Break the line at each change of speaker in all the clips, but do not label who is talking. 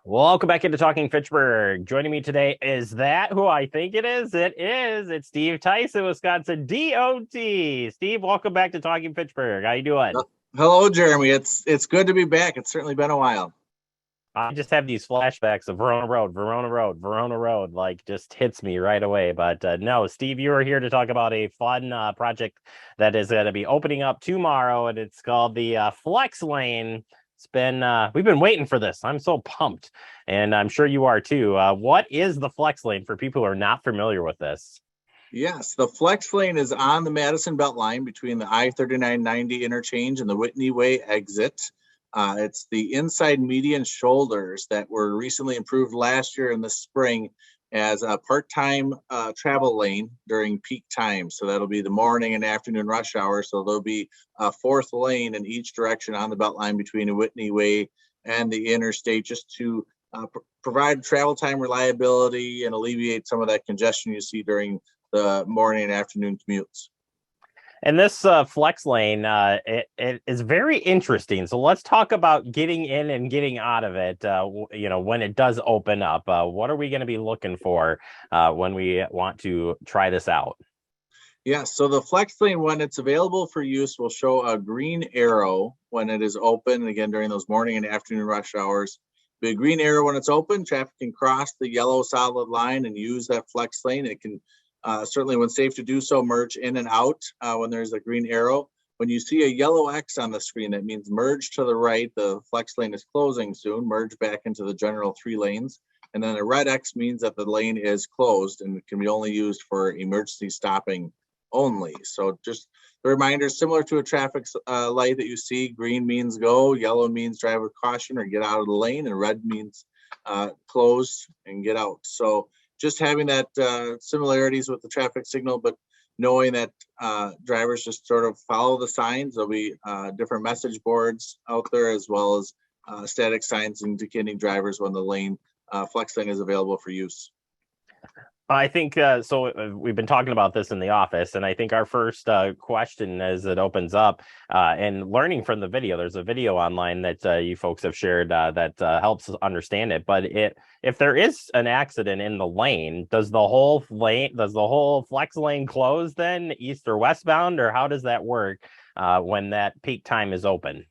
Welcome back into Talking Fitchburg. Joining me today is that who I think it is. It is. It's Steve Tyson, Wisconsin DOT. Steve, welcome back to Talking Fitchburg. How you doing?
Hello, Jeremy. It's good to be back. It's certainly been a while.
I just have these flashbacks of Verona Road, Verona Road, Verona Road, like just hits me right away. But no, Steve, you are here to talk about a fun project that is going to be opening up tomorrow, and it's called the Flex Lane. It's been we've been waiting for this. I'm so pumped, and I'm sure you are too. What is the Flex Lane for people who are not familiar with this?
Yes, the Flex Lane is on the Madison Beltline between the I-3990 interchange and the Whitney Way exit. It's the inside median shoulders that were recently improved last year in the spring as a part-time travel lane during peak time. So that'll be the morning and afternoon rush hour. So there'll be a fourth lane in each direction on the Beltline between the Whitney Way and the interstate, just to provide travel time reliability and alleviate some of that congestion you see during the morning and afternoon commutes.
And this flex lane, it is very interesting. So let's talk about getting in and getting out of it. When it does open up, what are we going to be looking for when we want to try this out?
Yeah, so the Flex Lane, when it's available for use, will show a green arrow when it is open. And again, during those morning and afternoon rush hours, the green arrow when it's open, traffic can cross the yellow solid line and use that Flex Lane. It can certainly, when safe to do so, merge in and out when there's a green arrow. When you see a yellow X on the screen, that means merge to the right. The Flex Lane is closing soon. Merge back into the general 3 lanes. And then a red X means that the lane is closed and can be only used for emergency stopping only. So just the reminder, similar to a traffic light that you see, green means go, yellow means drive with caution or get out of the lane, and red means close and get out. So just having that similarities with the traffic signal, but knowing that drivers just sort of follow the signs. There'll be different message boards out there, as well as static signs indicating drivers when the lane Flex Lane is available for use.
I think so. We've been talking about this in the office, and I think our first question as it opens up and learning from the video. There's a video online that you folks have shared that helps us understand it. But if there is an accident in the lane, does the whole flex lane close then, east or westbound, or how does that work when that peak time is open?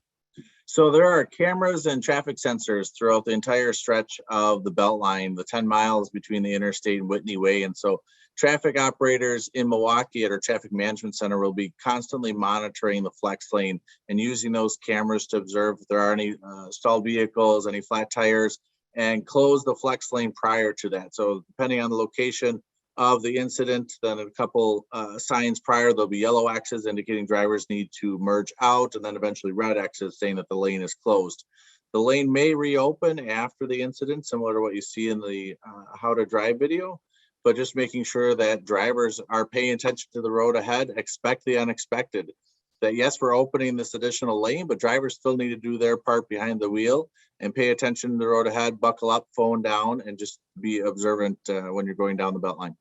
So there are cameras and traffic sensors throughout the entire stretch of the Beltline, the 10 miles between the interstate and Whitney Way. And so traffic operators in Milwaukee at our traffic management center will be constantly monitoring the Flex Lane and using those cameras to observe if there are any stalled vehicles, any flat tires, and close the Flex Lane prior to that. So depending on the location of the incident, then a couple signs prior, there'll be yellow X's indicating drivers need to merge out, and then eventually red X's saying that the lane is closed. The lane may reopen after the incident, similar to what you see in the how to drive video, but just making sure that drivers are paying attention to the road ahead, expect the unexpected. That yes, we're opening this additional lane, but drivers still need to do their part behind the wheel and pay attention to the road ahead, buckle up, phone down, and just be observant when you're going down the Beltline.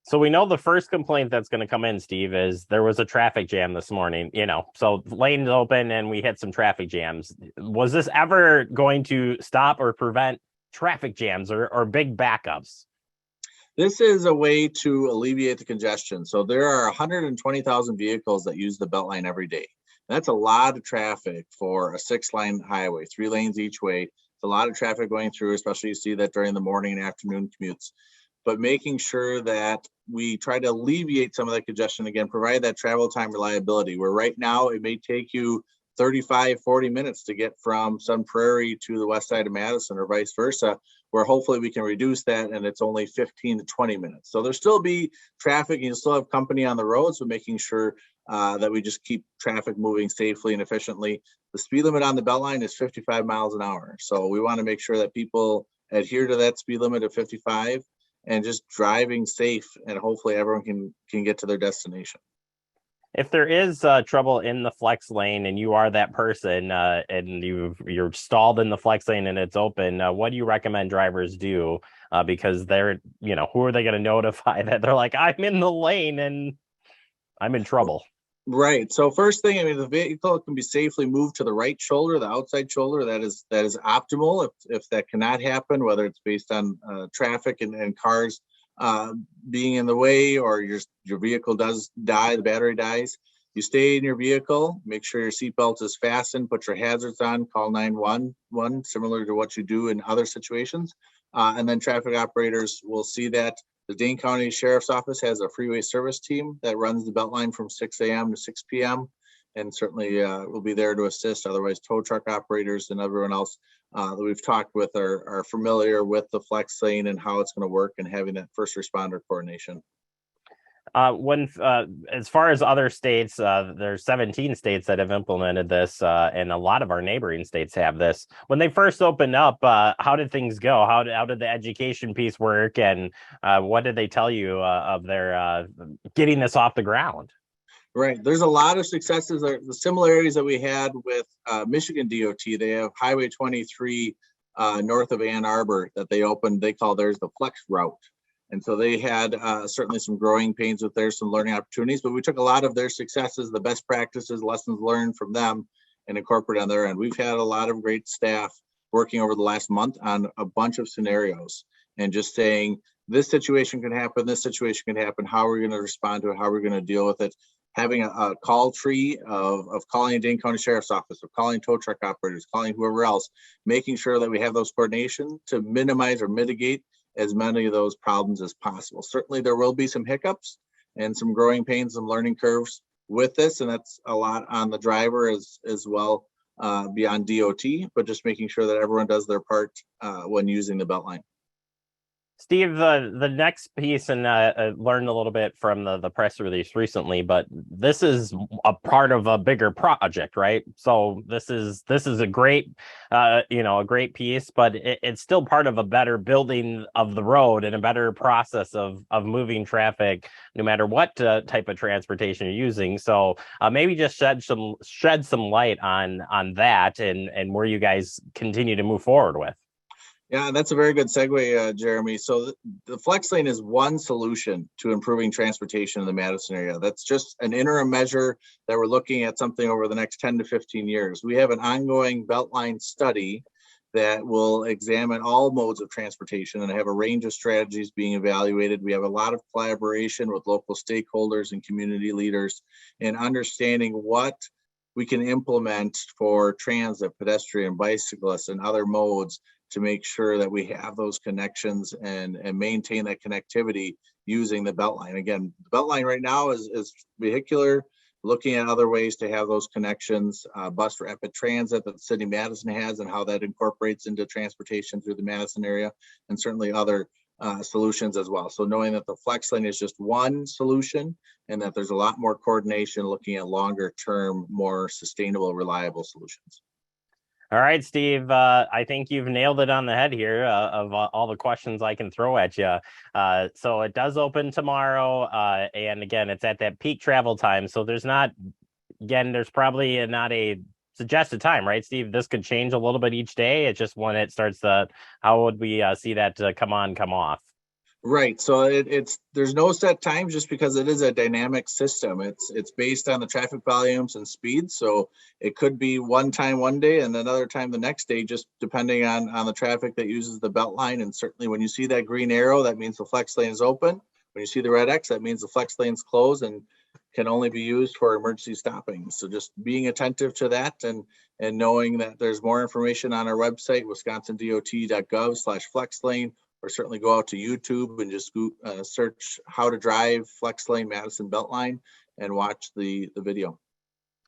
So we know the first complaint that's going to come in, Steve, is there was a traffic jam this morning, so lanes open and we hit some traffic jams. Was this ever going to stop or prevent traffic jams or big backups?
This is a way to alleviate the congestion. So there are 120,000 vehicles that use the Beltline every day. That's a lot of traffic for a 6-lane highway, 3 lanes each way. It's a lot of traffic going through, especially you see that during the morning and afternoon commutes. But making sure that we try to alleviate some of that congestion, again, provide that travel time reliability, where right now it may take you 35, 40 minutes to get from Sun Prairie to the west side of Madison or vice versa, where hopefully we can reduce that and it's only 15 to 20 minutes. So there'll still be traffic and you'll still have company on the roads, but making sure that we just keep traffic moving safely and efficiently. The speed limit on the Beltline is 55 miles an hour. So we want to make sure that people adhere to that speed limit of 55 and just driving safe, and hopefully everyone can get to their destination.
If there is trouble in the flex lane and you are that person and you're stalled in the flex lane and it's open, what do you recommend drivers do? Because they're, who are they going to notify that they're like, I'm in the lane and I'm in trouble?
Right. So first thing, I mean, the vehicle can be safely moved to the right shoulder, the outside shoulder. That is optimal. If that cannot happen, whether it's based on traffic and cars uh, being in the way, or your vehicle does die, the battery dies, you stay in your vehicle. Make sure your seatbelt is fastened. Put your hazards on. Call 911, similar to what you do in other situations. And then traffic operators will see that. The Dane County Sheriff's Office has a freeway service team that runs the Beltline from 6 a.m. to 6 p.m. and certainly will be there to assist. Otherwise, tow truck operators and everyone else that we've talked with are familiar with the flex lane and how it's going to work and having that first responder coordination.
When as far as other states, there's 17 states that have implemented this, and a lot of our neighboring states have this. When they first opened up, how did things go? How did the education piece work, and what did they tell you of their getting this off the ground?
Right. There's a lot of successes. The similarities that we had with Michigan DOT. They have Highway 23 north of Ann Arbor that they opened. They call theirs the Flex Route. And so they had certainly some growing pains with there, some learning opportunities, but we took a lot of their successes, the best practices, lessons learned from them, and incorporated on their end. We've had a lot of great staff working over the last month on a bunch of scenarios and just saying, this situation can happen, this situation can happen, how are we going to respond to it, how are we going to deal with it? Having a call tree of calling the Dane County Sheriff's Office, of calling tow truck operators, calling whoever else, making sure that we have those coordination to minimize or mitigate as many of those problems as possible. Certainly there will be some hiccups and some growing pains and learning curves with this, and that's a lot on the driver as well beyond DOT, but just making sure that everyone does their part when using the Beltline.
Steve, the next piece, and I learned a little bit from the press release recently, but this is a part of a bigger project, right? So this is a great, a great piece, but it's still part of a better building of the road and a better process of moving traffic, no matter what type of transportation you're using. So maybe just shed some light on that and where you guys continue to move forward with.
Yeah, that's a very good segue, Jeremy. So the Flex Lane is one solution to improving transportation in the Madison area. That's just an interim measure that we're looking at something over the next 10 to 15 years. We have an ongoing Beltline study that will examine all modes of transportation and have a range of strategies being evaluated. We have a lot of collaboration with local stakeholders and community leaders in understanding what we can implement for transit, pedestrian, bicyclists, and other modes to make sure that we have those connections and maintain that connectivity using the Beltline. Again, the Beltline right now is vehicular, looking at other ways to have those connections, bus rapid transit that the city of Madison has and how that incorporates into transportation through the Madison area, and certainly other solutions as well. So knowing that the Flex Lane is just one solution and that there's a lot more coordination looking at longer term, more sustainable, reliable solutions.
All right, Steve, I think you've nailed it on the head here of all the questions I can throw at you. So it does open tomorrow. And again, it's at that peak travel time. So there's probably not a suggested time, right, Steve? This could change a little bit each day. It's just when it starts how would we see that come on, come off?
Right. So there's no set time just because it is a dynamic system. It's based on the traffic volumes and speed. So it could be one time one day and another time the next day, just depending on the traffic that uses the Beltline. And certainly when you see that green arrow, that means the Flex Lane is open. When you see the red X, that means the Flex Lane's closed and can only be used for emergency stopping. So just being attentive to that and knowing that there's more information on our website, wisconsindot.gov/FlexLane, or certainly go out to YouTube and just search how to drive Flex Lane Madison Beltline and watch the video.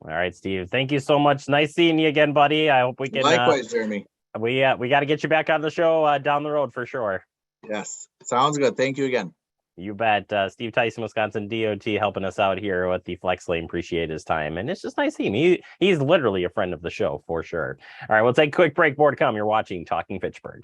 All right, Steve. Thank you so much. Nice seeing you again, buddy. I hope we can.
Likewise, Jeremy.
We got to get you back on the show down the road for sure.
Yes, sounds good. Thank you again.
You bet. Steve Tyson, Wisconsin DOT, helping us out here with the Flex Lane. Appreciate his time. And it's just nice seeing him. He's literally a friend of the show for sure. All right, we'll take a quick break. More to come. You're watching Talking Fitchburg.